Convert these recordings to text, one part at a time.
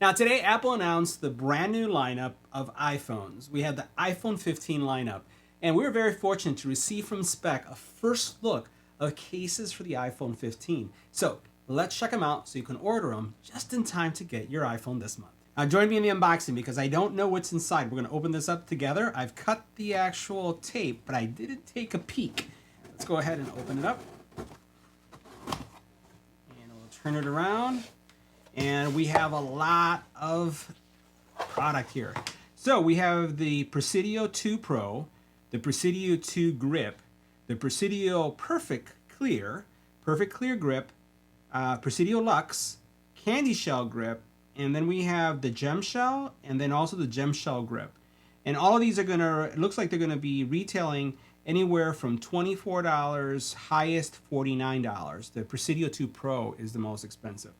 Now today, Apple announced the brand new lineup of iPhones. We had the iPhone 15 lineup, and we were very fortunate to receive from Speck a first look of cases for the iPhone 15. So let's check them out so you can order them just in time to get your iPhone this month. Now join me in the unboxing because I don't know what's inside. We're going to open this up together. I've cut the actual tape, but I didn't take a peek. Let's go ahead and open it up. And we'll turn it around. And we have a lot of product here. So we have the Presidio 2 Pro, the Presidio 2 Grip, the Presidio Perfect Clear Grip, Presidio Luxe, Candy Shell Grip, and then we have the Gem Shell, and then also the Gem Shell Grip. And all of these are gonna, it looks like they're gonna be retailing anywhere from $24, highest $49. The Presidio 2 Pro is the most expensive.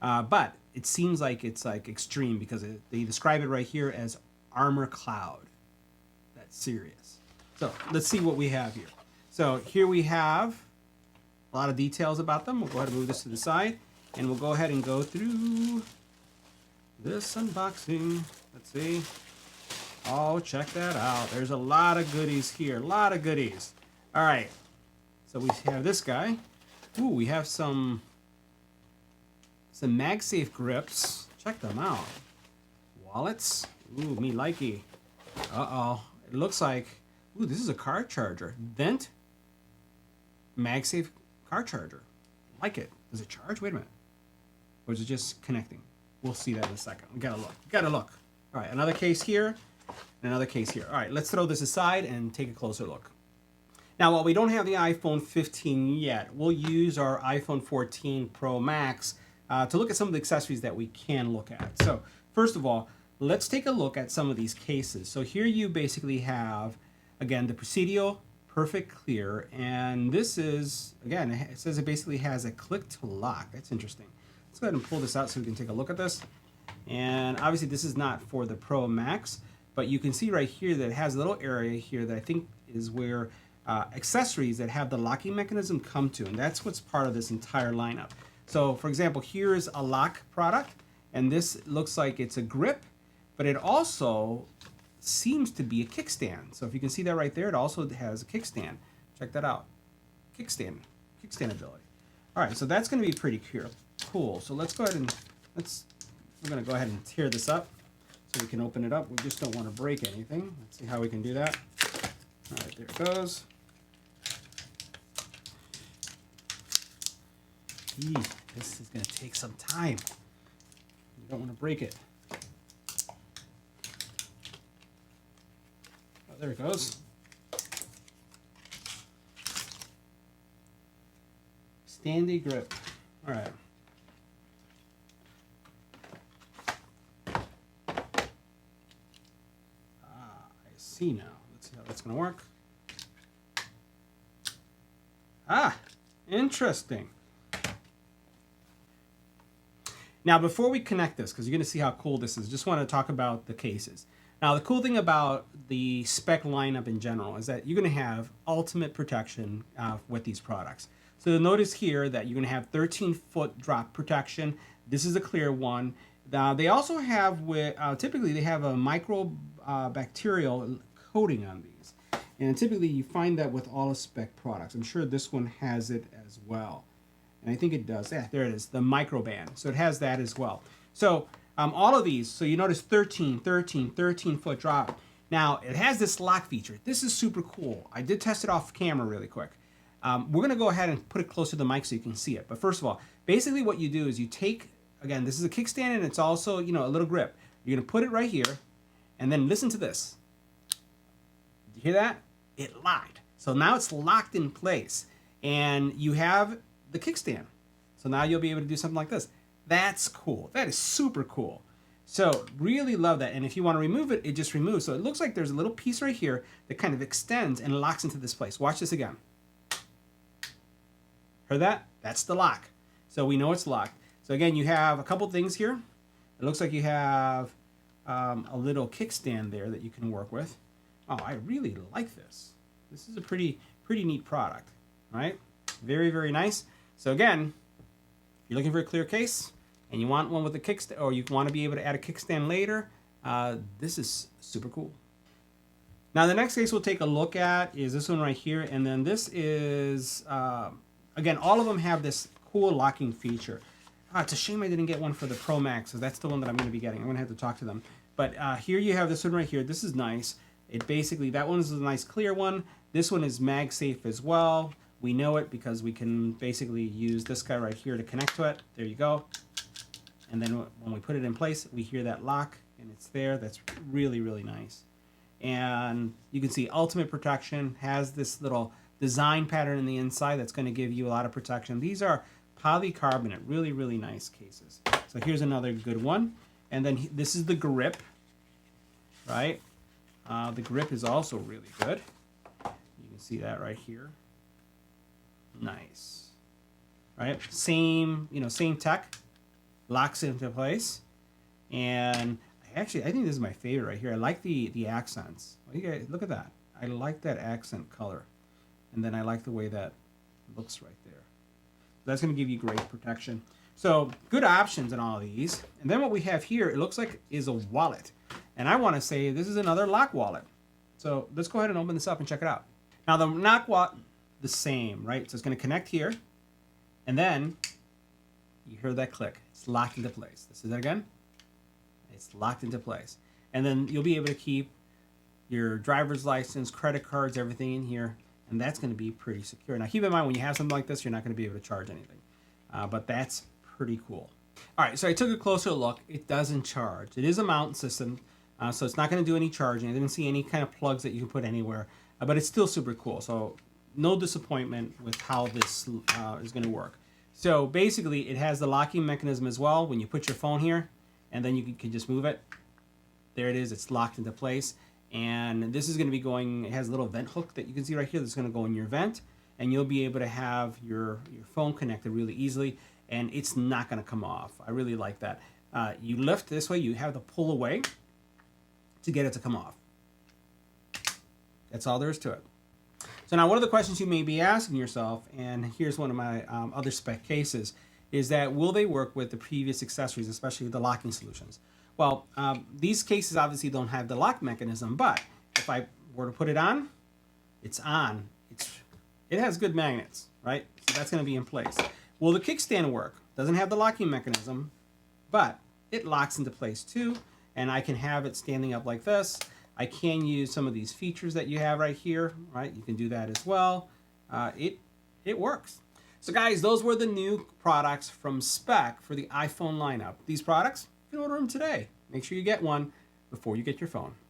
But it seems like it's like extreme because they describe it right here as Armor Cloud. That's serious. So let's see what we have here. So here we have a lot of details about them. We'll go ahead and move this to the side, and we'll go ahead and go through this unboxing. Let's see. Oh, check that out. There's a lot of goodies here. A lot of goodies. All right. So we have this guy. Ooh, we have some MagSafe grips. Check them out. Wallets. Ooh, me likey. Uh-oh. It looks like, ooh, this is a car charger. Vent MagSafe car charger. Like it. Does it charge? Wait a minute. Or is it just connecting? We'll see that in a second. We gotta look. Gotta look. All right, another case here, and another case here. All right, let's throw this aside and take a closer look. Now, while we don't have the iPhone 15 yet, we'll use our iPhone 14 Pro Max to look at some of the accessories that we can look at. So first of all, let's take a look at some of these cases. So here you basically have, again, the Presidio Perfect Clear, and this is, again, it says it basically has a click to lock. That's interesting. Let's go ahead and pull this out so we can take a look at this. And obviously this is not for the Pro Max, but you can see right here that it has a little area here that I think is where accessories that have the locking mechanism come to, and that's what's part of this entire lineup. So for example, here's a lock product, and this looks like it's a grip, but it also seems to be a kickstand. So if you can see that right there, it also has a kickstand. Check that out. Kickstand ability. All right, so that's going to be pretty cool. So let's go ahead and we're going to go ahead and tear this up so we can open it up. We just don't want to break anything. Let's see how we can do that. All right, there it goes. This is going to take some time. You don't want to break it. Oh, there it goes. Standy grip. All right. I see now. Let's see how that's going to work. Interesting. Now, before we connect this, because you're going to see how cool this is, just want to talk about the cases. Now, the cool thing about the Speck lineup in general is that you're going to have ultimate protection with these products. So you'll notice here that you're going to have 13-foot drop protection. This is a clear one. They also have, typically they have a microbacterial coating on these. And typically you find that with all of Speck products. I'm sure this one has it as well. And I think it does. Yeah, there it is, the microban. So it has that as well. So all of these, so you notice 13-foot drop. Now, it has this lock feature. This is super cool. I did test it off camera really quick. We're going to go ahead and put it close to the mic so you can see it. But first of all, basically what you do is you take, again, this is a kickstand and it's also, a little grip. You're going to put it right here and then listen to this. Did you hear that? It locked. So now it's locked in place and you have the kickstand. So now you'll be able to do something like this. That's cool. That is super cool. So really love that. And if you want to remove it, it just removes. So it looks like there's a little piece right here that kind of extends and locks into this place. Watch this again. Heard that? That's the lock. So we know it's locked. So again, you have a couple things here. It looks like you have a little kickstand there that you can work with. Oh, I really like this. This is a pretty neat product, right? Very, very nice. So again, if you're looking for a clear case, and you want one with a kickstand, or you want to be able to add a kickstand later, this is super cool. Now the next case we'll take a look at is this one right here, and then this is, again, all of them have this cool locking feature. It's a shame I didn't get one for the Pro Max, because that's the one that I'm going to be getting. I'm going to have to talk to them. But here you have this one right here. This is nice. It basically, that one is a nice clear one. This one is MagSafe as well. We know it because we can basically use this guy right here to connect to it. There you go. And then when we put it in place, we hear that lock, and it's there. That's really, really nice. And you can see ultimate protection, has this little design pattern in the inside that's going to give you a lot of protection. These are polycarbonate, really, really nice cases. So here's another good one. And then this is the grip, right? The grip is also really good. You can see that right here. Nice, right? Same, same tech, locks into place. And I think this is my favorite right here. I like the accents. You guys, look at that. I like that accent color. And then I like the way that looks right there. That's going to give you great protection. So good options in all of these. And then what we have here, it looks like is a wallet. And I want to say this is another lock wallet. So let's go ahead and open this up and check it out. Now the lock wallet, the same, right? So it's going to connect here. And then you hear that click. It's locked into place. This is it again. It's locked into place. And then you'll be able to keep your driver's license, credit cards, everything in here. And that's going to be pretty secure. Now, keep in mind, when you have something like this, you're not going to be able to charge anything. But that's pretty cool. All right, so I took a closer look. It doesn't charge. It is a mountain system, so it's not going to do any charging. I didn't see any kind of plugs that you can put anywhere. But it's still super cool. So no disappointment with how this is going to work. So basically, it has the locking mechanism as well. When you put your phone here, and then you can just move it. There it is. It's locked into place. And this is going to be going, it has a little vent hook that you can see right here that's going to go in your vent, and you'll be able to have your phone connected really easily, and it's not going to come off. I really like that. You lift this way, you have to pull away to get it to come off. That's all there is to it. So now one of the questions you may be asking yourself, and here's one of my other Speck cases, is that will they work with the previous accessories, especially the locking solutions? Well, these cases obviously don't have the lock mechanism, but if I were to put it on, it's on. It has good magnets, right? So that's going to be in place. Will the kickstand work? Doesn't have the locking mechanism, but it locks into place too, and I can have it standing up like this. I can use some of these features that you have right here, right? You can do that as well. It works. So guys, those were the new products from Speck for the iPhone lineup. These products, you can order them today. Make sure you get one before you get your phone.